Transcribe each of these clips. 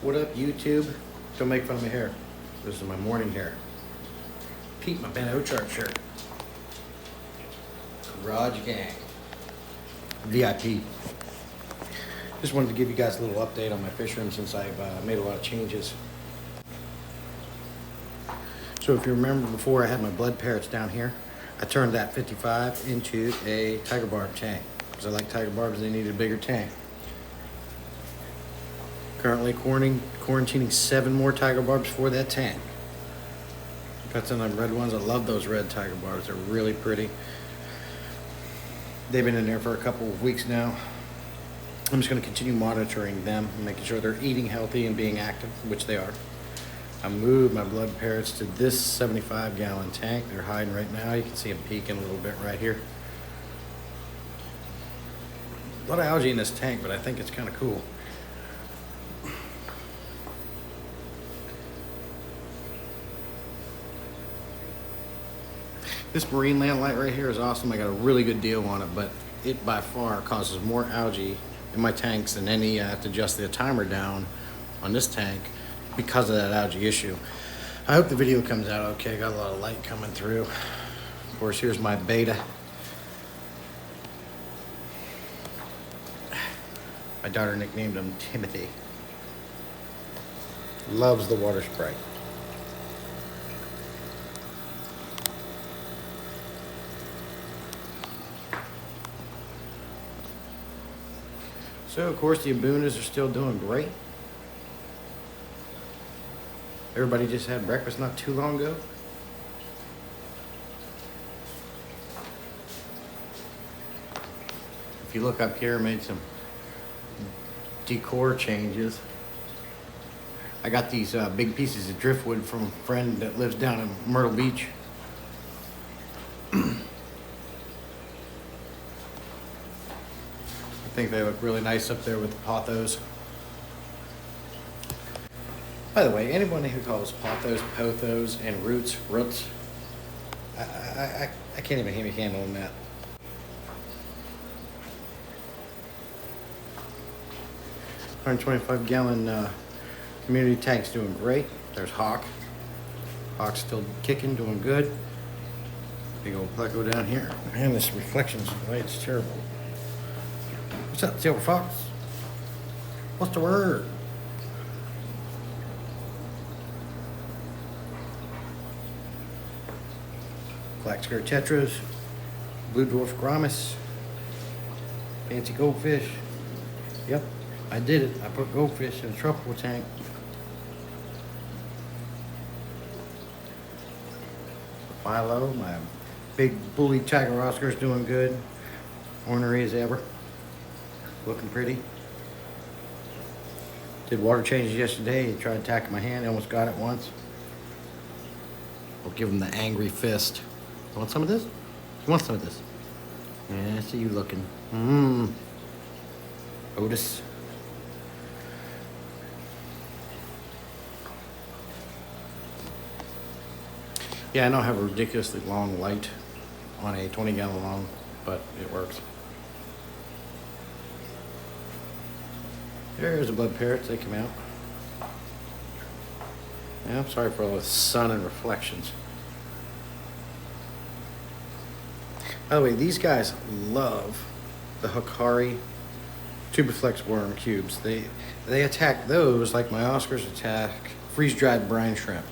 What up, YouTube? Don't make fun of my hair. This is my morning hair. Pete, my Ben Ochart shirt. Garage Gang. VIP. Just wanted to give you guys a little update on my fish room since I've made a lot of changes. So if you remember before I had my blood parrots down here, I turned that 55 into a tiger barb tank. Because I like tiger barbs, they need a bigger tank. Currently quarantining 7 more tiger barbs for that tank. Got some of them red ones. I love those red tiger barbs. They're really pretty. They've been in there for a couple of weeks now. I'm just going to continue monitoring them, making sure they're eating healthy and being active, which they are. I moved my blood parrots to this 75-gallon tank. They're hiding right now. You can see them peeking a little bit right here. A lot of algae in this tank, but I think it's kind of cool. This marine land light right here is awesome. I got a really good deal on it, but it by far causes more algae in my tanks than any. I have to adjust the timer down on this tank because of that algae issue. I hope the video comes out okay. Got a lot of light coming through. Of course, here's my beta. My daughter nicknamed him Timothy. Loves the water sprite. So, of course, the Abunas are still doing great. Everybody just had breakfast not too long ago. If you look up here, I made some decor changes. I got these big pieces of driftwood from a friend that lives down in Myrtle Beach. I think they look really nice up there with the pothos. By the way, anyone who calls pothos, and roots, I can't even hear me handling that. $125-gallon community tank's doing great. There's Hawk. Hawk's still kicking, doing good. Big old pleco down here. Man, this reflection's light's terrible. What's up, Silver Fox? What's the word? Black skirt tetras, blue dwarf grommet, fancy goldfish. Yep, I did it. I put goldfish in a tropical tank. Philo, my big bully tiger Oscar's doing good. Ornery as ever. Looking pretty. Did water changes yesterday. He tried attacking my hand. I almost got it once. I'll give him the angry fist. You want some of this? You want some of this? Yeah, I see you looking. Otis. Yeah, I know I have a ridiculously long light on a 20-gallon long, but it works. There's the blood parrots, they come out. Yeah, I'm sorry for all the sun and reflections. By the way, these guys love the Hikari tubiflex worm cubes. They attack those like my Oscars attack freeze-dried brine shrimp.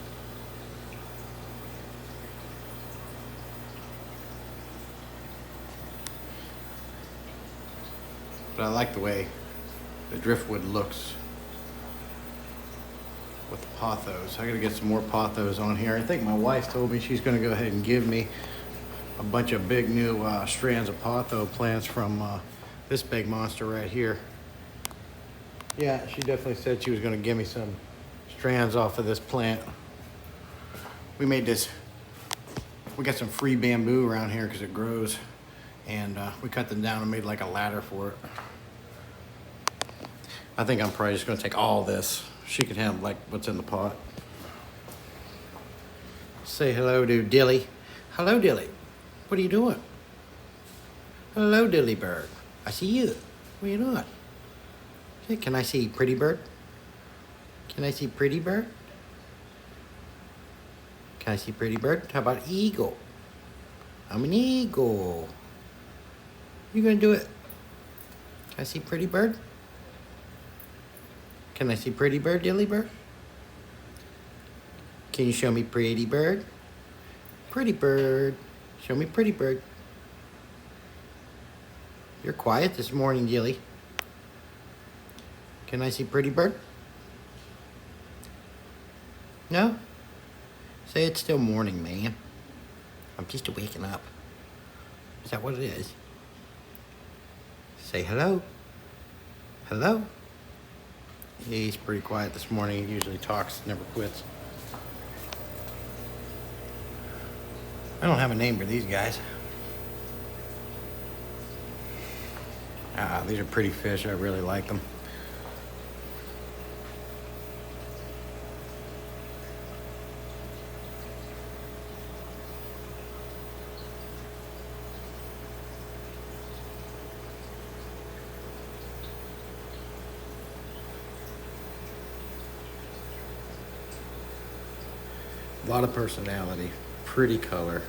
But I like the way the driftwood looks with the pothos. I gotta get some more pothos on here. I think my wife told me she's gonna go ahead and give me a bunch of big new strands of potho plants from this big monster right here. Yeah, she definitely said she was gonna give me some strands off of this plant. We got some free bamboo around here because it grows, and we cut them down and made like a ladder for it. I think I'm probably just gonna take all this. She can have like what's in the pot. Say hello to Dilly. Hello, Dilly. What are you doing? Hello, Dilly bird. I see you. What are you doing? Hey, can I see pretty bird? Can I see pretty bird? Can I see pretty bird? How about eagle? I'm an eagle. You gonna do it? Can I see pretty bird? Can I see pretty bird, dilly bird? Can you show me pretty bird? Pretty bird. Show me pretty bird. You're quiet this morning, Dilly. Can I see pretty bird? No? Say it's still morning, man. I'm just waking up. Is that what it is? Say hello. Hello. He's pretty quiet this morning. He usually talks, never quits. I don't have a name for these guys. These are pretty fish. I really like them. A lot of personality, pretty color.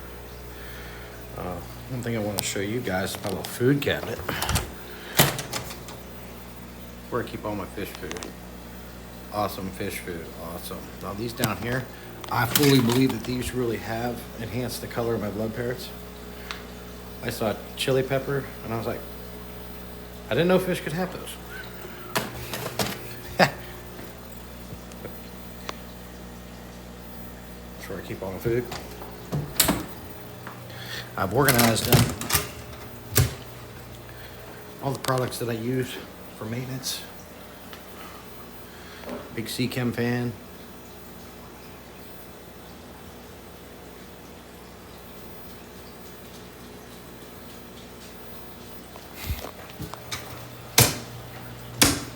One thing I want to show you guys is my little food cabinet. Where I keep all my fish food. Awesome fish food, awesome. Now these down here, I fully believe that these really have enhanced the color of my blood parrots. I saw chili pepper and I was like, I didn't know fish could have those. That's where I keep all my food. I've organized all the products that I use for maintenance. Big C-Chem fan.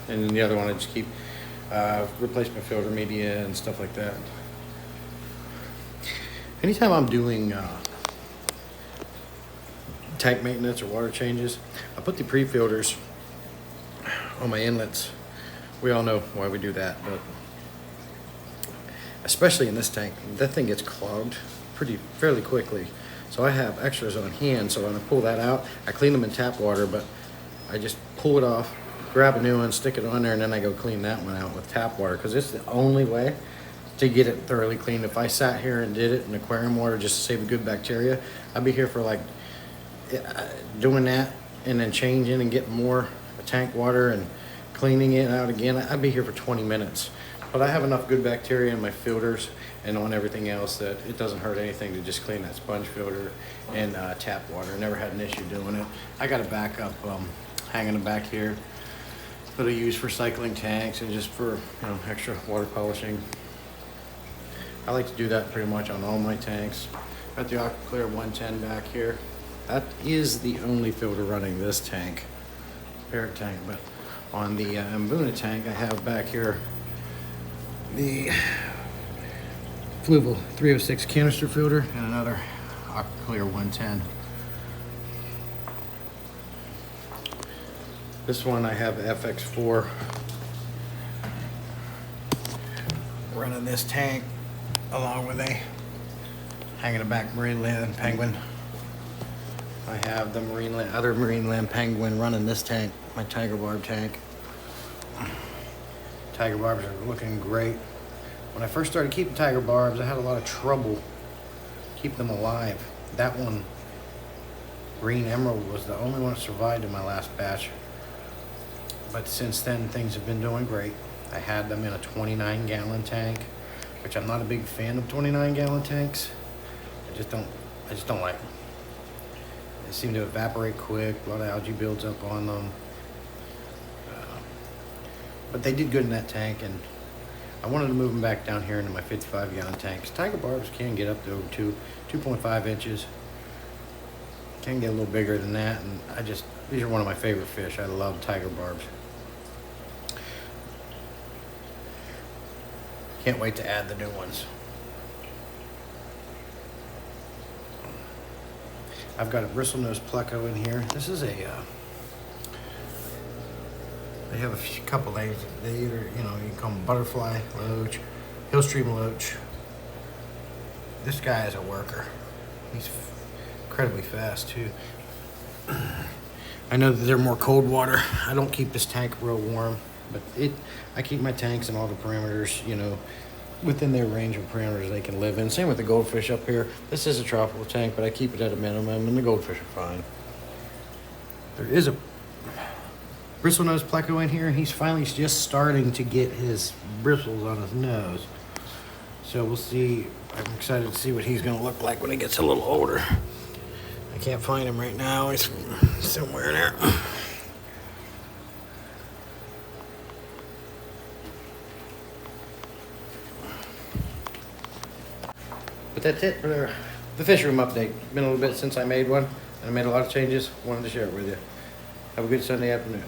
And then the other one I just keep replacement filter media and stuff like that. Anytime I'm doing tank maintenance or water changes, I put the pre-filters on my inlets. We all know why we do that, but especially in this tank, that thing gets clogged fairly quickly. So I have extras on hand, so when I pull that out, I clean them in tap water, but I just pull it off, grab a new one, stick it on there, and then I go clean that one out with tap water, because it's the only way to get it thoroughly cleaned. If I sat here and did it in aquarium water just to save the good bacteria, I'd be here for like doing that and then changing and getting more tank water and cleaning it out again. I'd be here for 20 minutes. But I have enough good bacteria in my filters and on everything else that it doesn't hurt anything to just clean that sponge filter and tap water. Never had an issue doing it. I got a backup hanging back here that I use for cycling tanks and just for extra water polishing. I like to do that pretty much on all my tanks. Got the Aquaclear 110 back here. That is the only filter running this tank, parrot tank. But on the Mbuna tank, I have back here the Fluval 306 canister filter and another Aquaclear 110. This one I have FX4 running this tank along with a hanging back marine land penguin. I have the other marine land penguin running this tank, my tiger barb tank. Tiger barbs are looking great. When I first started keeping tiger barbs, I had a lot of trouble keeping them alive. That one, green emerald, was the only one that survived in my last batch. But since then, things have been doing great. I had them in a 29-gallon tank, which I'm not a big fan of 29-gallon tanks. I just don't like them. They seem to evaporate quick. A lot of algae builds up on them. But they did good in that tank, and I wanted to move them back down here into my 55-gallon tanks. Tiger barbs can get up to over 2.5 inches. Can get a little bigger than that, and these are one of my favorite fish. I love tiger barbs. Can't wait to add the new ones. I've got a bristlenose pleco in here. This is a They have couple names. They either, you know, you can call them butterfly loach, hillstream loach. This guy is a worker. He's incredibly fast too. I know that they're more cold water. I don't keep this tank real warm, but I keep my tanks and all the parameters, you know, within their range of parameters they can live in. Same with the goldfish up here. This is a tropical tank, but I keep it at a minimum, and the goldfish are fine. There is a bristlenose pleco in here. He's finally just starting to get his bristles on his nose. So we'll see. I'm excited to see what he's going to look like when he gets a little older. I can't find him right now. He's somewhere in there. But that's it for the fish room update. It's been a little bit since I made one, and I made a lot of changes. Wanted to share it with you. Have a good Sunday afternoon.